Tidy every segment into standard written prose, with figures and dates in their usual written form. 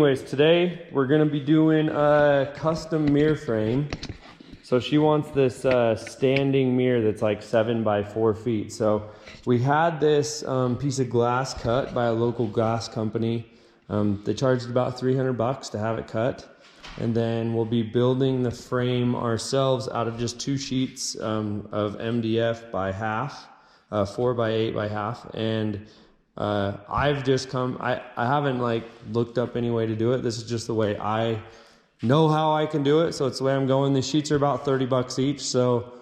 Anyways, today we're gonna be doing a custom mirror frame. So she wants this standing mirror that's like 7 by 4 feet. So we had this piece of glass cut by a local glass company. They charged about $300 to have it cut. And then we'll be building the frame ourselves out of just 2 sheets of MDF by half, 4 by 8 by half. And I've just I haven't like looked up any way to do it. This is just the way I know how I can do it. So it's the way I'm going. The sheets are about $30 each. So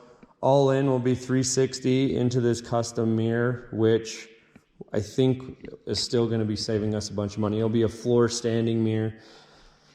all in will be $360 into this custom mirror, which I think is still going to be saving us a bunch of money. It'll be a floor standing mirror.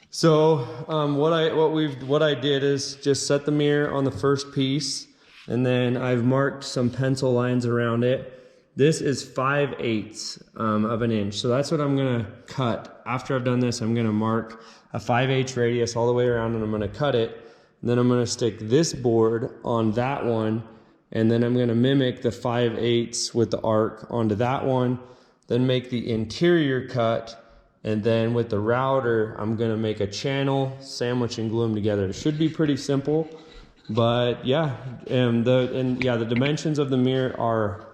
So what I did is just set the mirror on the first piece, and then I've marked some pencil lines around it. This is 5/8 of an inch. So that's what I'm gonna cut. After I've done this, I'm gonna mark a 5/8 radius all the way around, and I'm gonna cut it. And then I'm gonna stick this board on that one, and then I'm gonna mimic the 5/8 with the arc onto that one, then make the interior cut, and then with the router, I'm gonna make a channel, sandwich, and glue them together. It should be pretty simple, but yeah, the dimensions of the mirror are,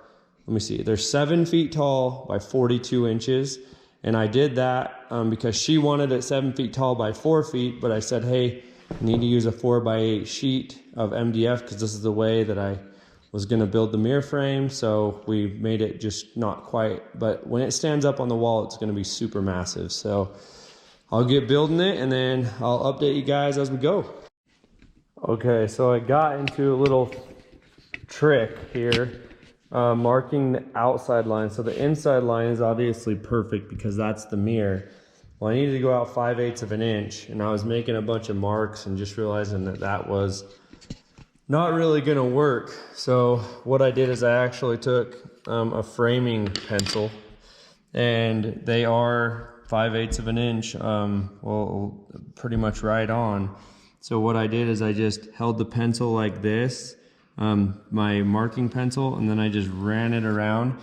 let me see, they're 7 feet tall by 42 inches. And I did that because she wanted it 7 feet tall by 4 feet, but I said, hey, I need to use a 4 by 8 sheet of MDF because this is the way that I was gonna build the mirror frame. So we made it just not quite, but when it stands up on the wall, it's gonna be super massive. So I'll get building it and then I'll update you guys as we go. Okay, so I got into a little trick here. Marking the outside line. So the inside line is obviously perfect because that's the mirror. Well, I needed to go out 5/8 of an inch, and I was making a bunch of marks and just realizing that that was not really gonna work. So what I did is I actually took a framing pencil, and they are 5/8 of an inch, well, pretty much right on. So what I did is I just held the pencil like this, my marking pencil, and then I just ran it around.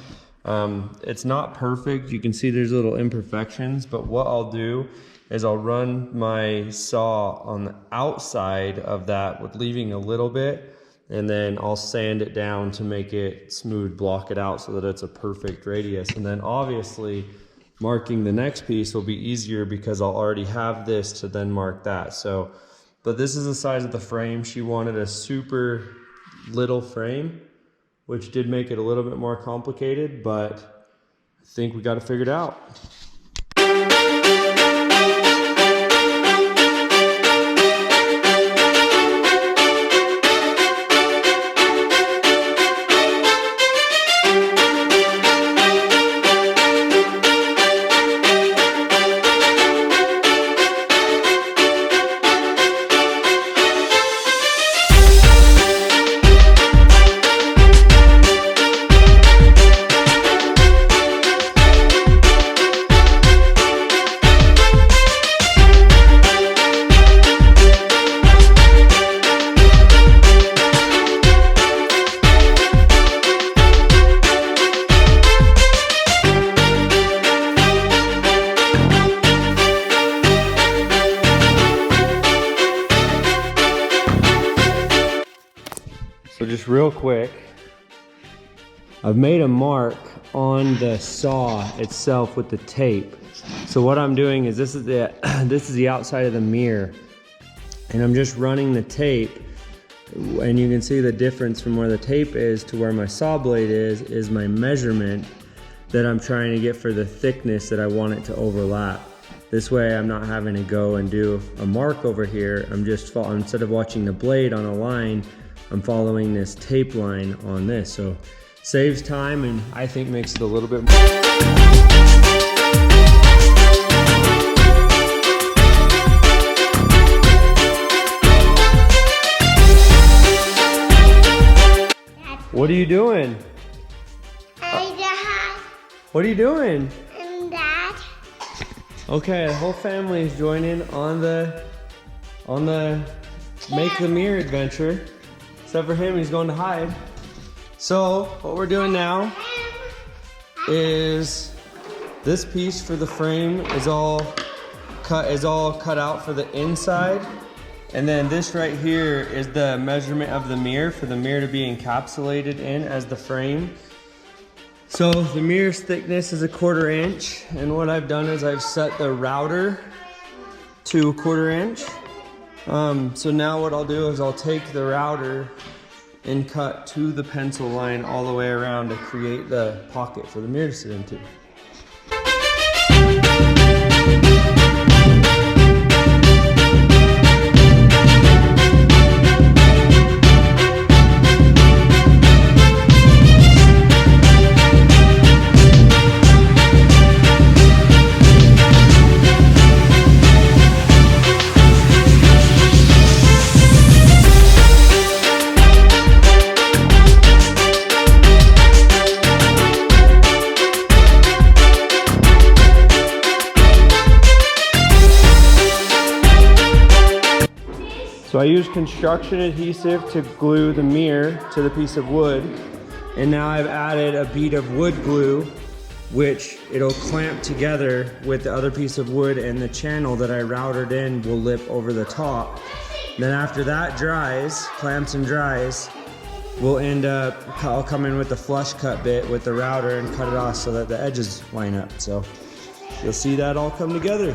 It's not perfect. You can see there's little imperfections, but what I'll do is I'll run my saw on the outside of that with leaving a little bit, and then I'll sand it down to make it smooth, block it out so that it's a perfect radius. And then obviously marking the next piece will be easier because I'll already have this to then mark that. So, but this is the size of the frame. She wanted a super little frame, which did make it a little bit more complicated, but I think we got it figured out. So just real quick, I've made a mark on the saw itself with the tape. So what I'm doing is this is the outside of the mirror, and I'm just running the tape, and you can see the difference from where the tape is to where my saw blade is my measurement that I'm trying to get for the thickness that I want it to overlap. This way I'm not having to go and do a mark over here. I'm just, instead of watching the blade on a line, I'm following this tape line on this. So saves time, and I think makes it a little bit more. What are you doing? What are you doing? Dad. Okay, the whole family is joining on the make the mirror adventure. Except for him, he's going to hide. So what we're doing now is this piece for the frame is all is all cut out for the inside. And then this right here is the measurement of the mirror for the mirror to be encapsulated in as the frame. So the mirror's thickness is 1/4 inch. And what I've done is I've set the router to 1/4 inch. So now what I'll do is I'll take the router and cut to the pencil line all the way around to create the pocket for the mirror to sit into. So I used construction adhesive to glue the mirror to the piece of wood. And now I've added a bead of wood glue, which it'll clamp together with the other piece of wood, and the channel that I routed in will lip over the top. Then after that dries, clamps and dries, we'll end up, I'll come in with the flush cut bit with the router and cut it off so that the edges line up. So you'll see that all come together.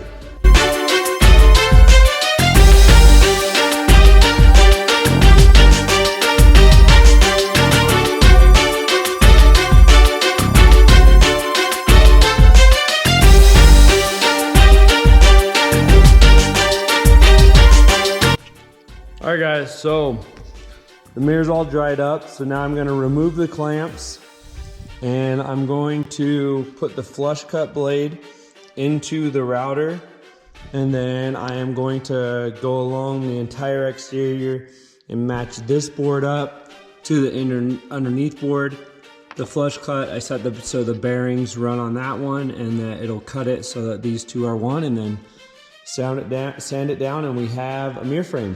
All right guys, so the mirror's all dried up. So now I'm gonna remove the clamps and I'm going to put the flush cut blade into the router. And then I am going to go along the entire exterior and match this board up to the underneath board. The flush cut, I set so the bearings run on that one, and that it'll cut it so that these two are one, and then sand it down and we have a mirror frame.